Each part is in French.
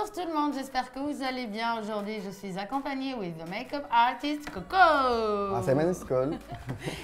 Bonjour tout le monde, j'espère que vous allez bien. Aujourd'hui, je suis accompagnée with the makeup artist Coco. C'est Maniscol.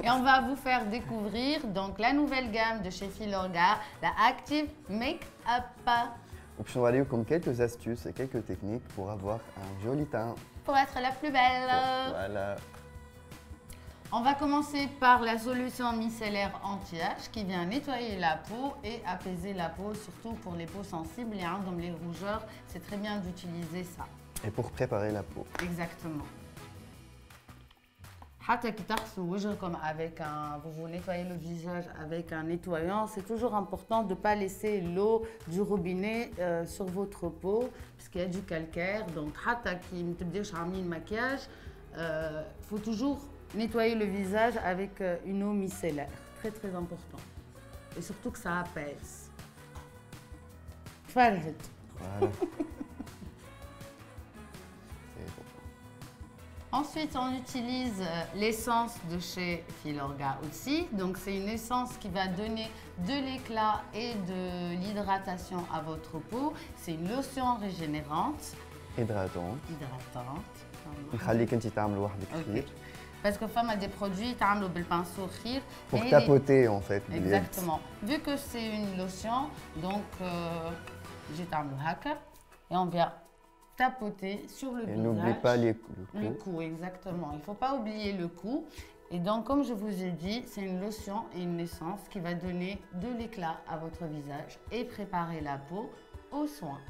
Et on va vous faire découvrir donc la nouvelle gamme de chez Filorga, la Active Make-up. Je vais vous donner quelques astuces et quelques techniques pour avoir un joli teint. Pour être la plus belle. Voilà. On va commencer par la solution micellaire anti-âge qui vient nettoyer la peau et apaiser la peau, surtout pour les peaux sensibles et comme les rougeurs. C'est très bien d'utiliser ça. Et pour préparer la peau. Exactement. Comme avec vous nettoyez le visage avec un nettoyant, c'est toujours important de ne pas laisser l'eau du robinet sur votre peau puisqu'il y a du calcaire. Donc, qui me maquillage, faut toujours nettoyer le visage avec une eau micellaire. Très très important. Et surtout que ça apaise. Voilà. Ensuite, on utilise l'essence de chez Filorga aussi. Donc, c'est une essence qui va donner de l'éclat et de l'hydratation à votre peau. C'est une lotion régénérante. Hydratante. Okay. Parce que femme a des produits تعملوا بالبinceau khir. Pour tapoter en fait. Exactement. Vu que c'est une lotion, donc j'ai تعملوا haka et on vient tapoter sur le visage. N'oubliez pas le cou. Exactement. Il ne faut pas oublier le cou. Et donc, comme je vous ai dit, c'est une lotion et une essence qui va donner de l'éclat à votre visage et préparer la peau aux soins.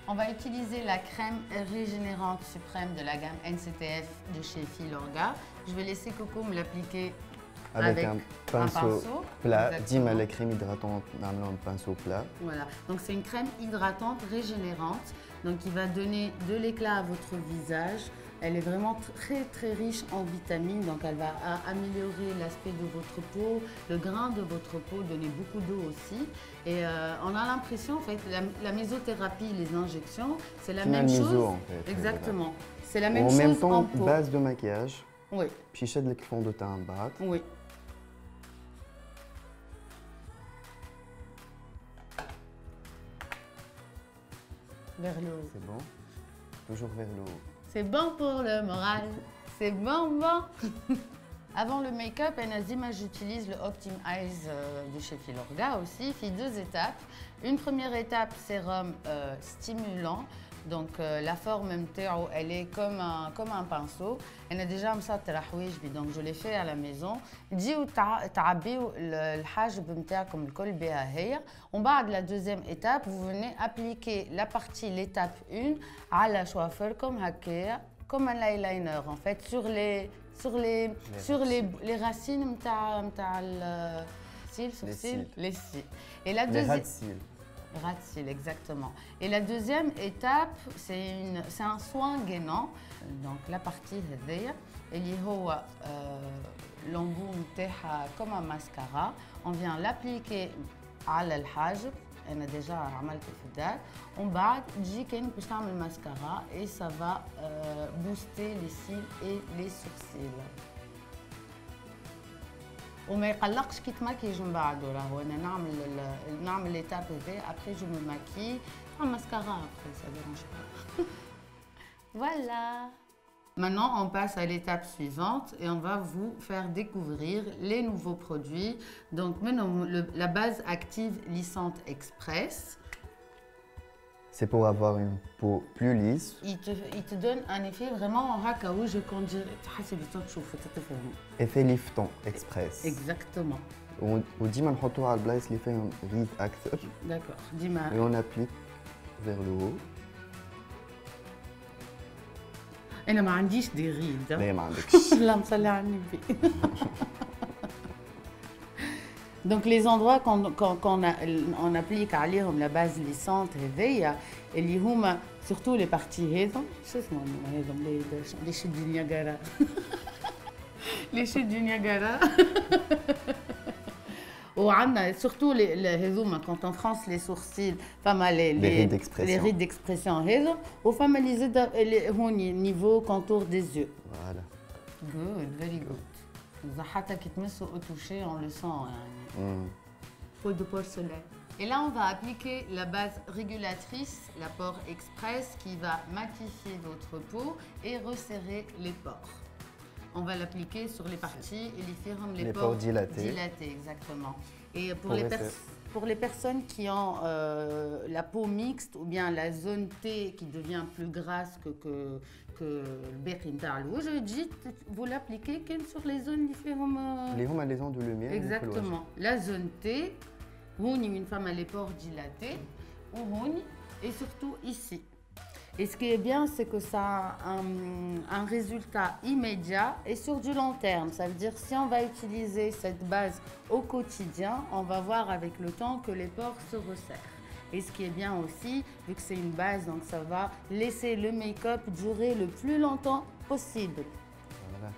On va utiliser la crème régénérante suprême de la gamme NCTF de chez Filorga. Je vais laisser Coco me l'appliquer avec un pinceau plat. Dis-moi la crème hydratante dans un pinceau plat. Voilà, donc c'est une crème hydratante régénérante, donc qui va donner de l'éclat à votre visage. Elle est vraiment très très riche en vitamines, donc elle va améliorer l'aspect de votre peau, le grain de votre peau, donner beaucoup d'eau aussi. Et on a l'impression, en fait, la mésothérapie, les injections, c'est la même chose. En fait, exactement, voilà. C'est la même chose en même temps, en peau. Base de maquillage. Oui. Puis je le fond de teint bas. Oui. Vers le haut. C'est bon. Toujours vers le haut. C'est bon pour le moral, c'est bon. Avant le make-up, j'utilise le Optim Eyes de chez Filorga aussi. Il fait 2 étapes. Une première étape, sérum stimulant. Donc la forme elle est comme un pinceau. Elle a déjà donc je l'ai fait à la maison. On part de la deuxième étape, vous venez appliquer l'étape 1 à la coiffeur comme un eyeliner en fait sur les racines les cils. Et la deuxième ras de cils, exactement. Et la deuxième étape, c'est un soin gainant. Donc la partie هذيا اللي هو l'embout نتاعها comme un mascara. On vient l'appliquer على الحاجب. أنا déjà عملته في الدار. ومن بعد تجي كأنك باش تعمل mascara et ça va booster les cils et les sourcils. وما يقلقش كي تماكيج من بعد راهو انا نعمل ليتاب هذا ابري جو مو ماكي نعمل ماسكارا ابري ça dérange pas. Voilà. Maintenant, on passe à l'étape suivante et on va vous faire découvrir les nouveaux produits. Donc maintenant, la base active lissante express. C'est pour avoir une peau plus lisse. Il te donne un effet vraiment en hakaou, je conduis. Effet lifton express. Exactement. وديما نحطوه على البلايص اللي فيهم ريد اكثر. D'accord. ديما. Et on applique vers le haut. أنا ما عنديش دي ريد. لا ما عندكش. اللهم صل على النبي. Donc les endroits qu'on applique عليهم la base lissante هذيا اللي هما surtout les parties هذم شو اسمهم هذم les chutes du Niagara. Les chutes du Niagara. وعندنا surtout هذوما quand en France les sourcils فما les rides d'expression هذم وفما اللي زاد هوني niveau contour des yeux. Voilà. Good, very good. حتى كي تمسوا او توشي on le sent يعني. Peau de porcelaine. Et là, on va appliquer la base régulatrice, la pore express, qui va matifier votre peau et resserrer les pores. On va l'appliquer sur les parties et les pores dilatés. Dilatés, exactement. Et pour les personnes qui ont la peau mixte ou bien la zone T qui devient plus grasse que le béquin d'Arlou, je dis, vous l'appliquez sur les zones différentes. Les zones de lumière. Exactement. La zone T, une femme a les pores dilatés, et surtout ici. Et ce qui est bien, c'est que ça a un résultat immédiat et sur du long terme. Ça veut dire si on va utiliser cette base au quotidien, on va voir avec le temps que les pores se resserrent. Et ce qui est bien aussi, vu que c'est une base, donc ça va laisser le make-up durer le plus longtemps possible. Voilà.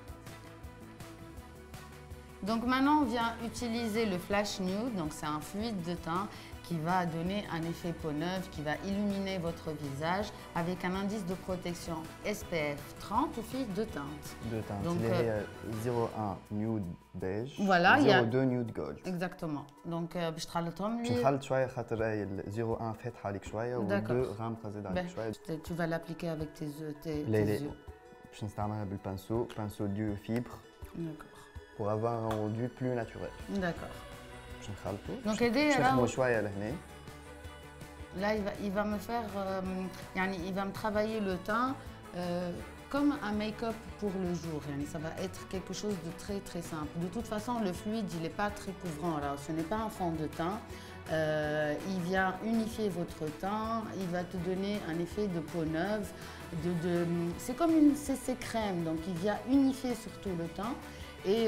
Donc maintenant, on vient utiliser le Flash Nude. Donc c'est un fluide de teint qui va donner un effet peau neuve, qui va illuminer votre visage avec un indice de protection SPF 30 au fil de teinte. De teinte. Donc, il est 01 nude beige, voilà, 02 nude gold. Exactement. Donc باش تخلطهم لي. باش نخلط شويه خاطر 01 فاتحه عليك شويه و2 غامقه زاد عليك شويه. Tu vas l'appliquer avec tes yeux. باش نستعملها بالبانسو دو فيبر. D'accord. Pour avoir un rendu plus naturel. D'accord. Donc là, il va me faire, il va me travailler le teint comme un make-up pour le jour. Ça va être quelque chose de très très simple. De toute façon, le fluide, il n'est pas très couvrant. Alors, ce n'est pas un fond de teint. Il vient unifier votre teint. Il va te donner un effet de peau neuve. C'est comme une CC crème. Donc, il vient unifier surtout le teint. Et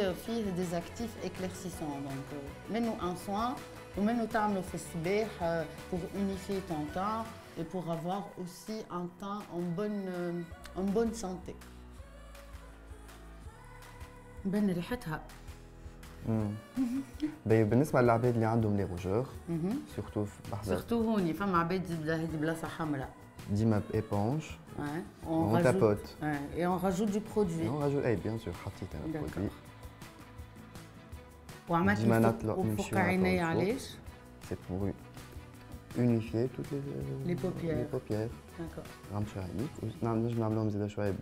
des actifs éclaircissants. Donc, mets-nous un soin ou mets-nous تعملوا في الصباح pour unifier ton teint et pour avoir aussi un teint en bonne santé. بن ريحتها. بالنسبة للعباد اللي عندهم لي روجور سورتو سورتو هوني فما عباد تبدا هذه بلاصة حمراء. ديما بإيبونج. On tapote. Et on rajoute du produit. On rajoute, bien sûr, حطيت أنا produit. وفوق عيني علاش؟ C'est pour unifier toutes les paupières. Les paupières. D'accord. غنمشي عليك ونجم نعملهم زيادة شوية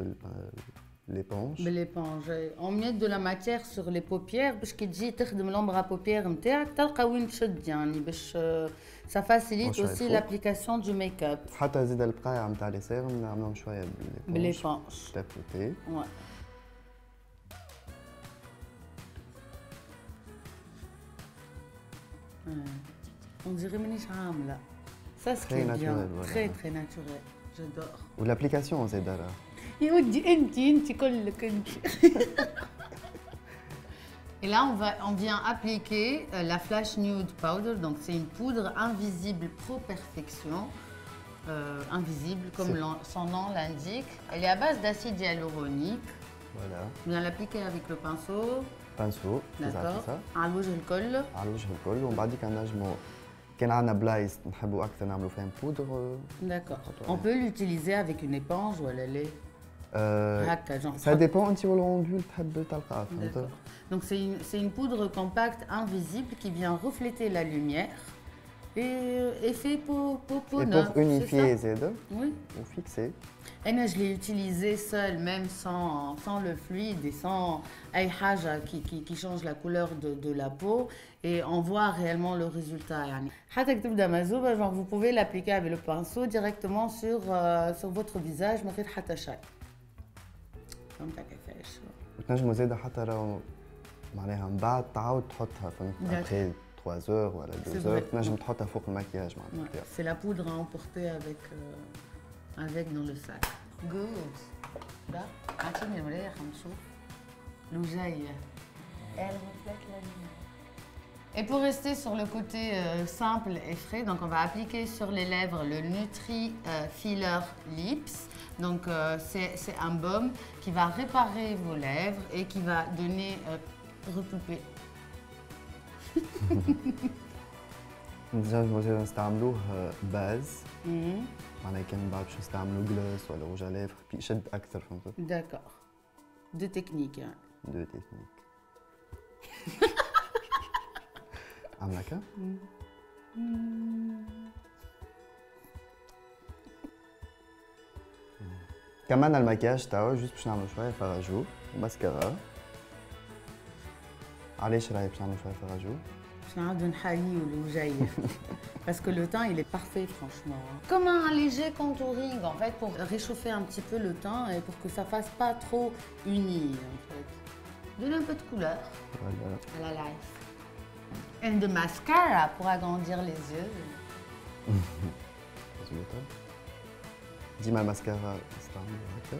بالإيبونج. بالإيبونج. On met de la matière sur les paupières باش كي تجي تخدم l'ombre à paupières نتاعك تلقى وين تشد يعني باش ça facilite aussi l'application du make-up. حتى زيد البقايع نتاع لي سيرم نعملهم شوية بالإيبونج. تابوتي. Ouais. On dirait مانيش عاملة. Ça ce qui est bien, très très naturel. J'adore. Ou l'application c'est dara. يا ودي انت كلك انت. Et là, on vient appliquer la Flash Nude Powder. Donc, c'est une poudre invisible Pro Perfection. Invisible, comme son nom l'indique. Elle est à base d'acide hyaluronique. Voilà. On vient l'appliquer avec le pinceau. Pinceau, d'accord. على الوجه الكل. على الوجه الكل ومن بعد كنجموا كان عندنا بلايص نحبوا أكثر نعملوا فيهم بودر. D'accord. On peut l'utiliser avec une éponge ou elle est. Ça dépend انت والrendu اللي تحب تلقاه. Donc c'est une poudre compacte invisible qui vient refléter la lumière et fait peau neuve. Pour unifier زاد. Oui. Ou fixer. Et moi, je l'ai utilisé seule, même sans le fluide et sans أي حاجة qui change la couleur de la peau. Et on voit réellement le résultat. يعني. حتى تبدا مزوبة, genre vous pouvez l'appliquer avec le pinceau directement sur votre visage من غير حتى شيء. فهمت كيفاش؟ وتنجموا زاده حتى راهو معناها من بعد تعاود تحطها فهمت ابخي 3 heures ولا 2 heures تنجم تحطها فوق المكياج معناتها. C'est la poudre à emporter avec dans le sac. Good. ده عطيني المراية نشوف لو جاية. Elle reflète la lumière. Et pour rester sur le côté simple et frais, donc on va appliquer sur les lèvres le Nutri Filler Lips. Donc c'est un baume qui va réparer vos lèvres et qui va donner repouper. نجمو نستعملوه باز. معناها كان بعد باش نستعملو جلاس ولا روج على ليفر يشد اكثر فهمت. D'accord. Deux techniques يعني. Deux techniques. عاملة هكا؟ كمان المكياج تاعو جوست باش نعملو شويه فراجو وماسكارا. علاش راهي باش نعملو شويه فراجو؟ باش نعاودو نحاليو الوجايه. Parce que le teint, il est parfait, franchement. Comme un léger contouring, en fait, pour réchauffer un petit peu le teint et pour que ça fasse pas trop uni, en fait. Donner un peu de couleur à la life. Et de mascara pour agrandir les yeux. ديما الماسكارا نستعملو هكا.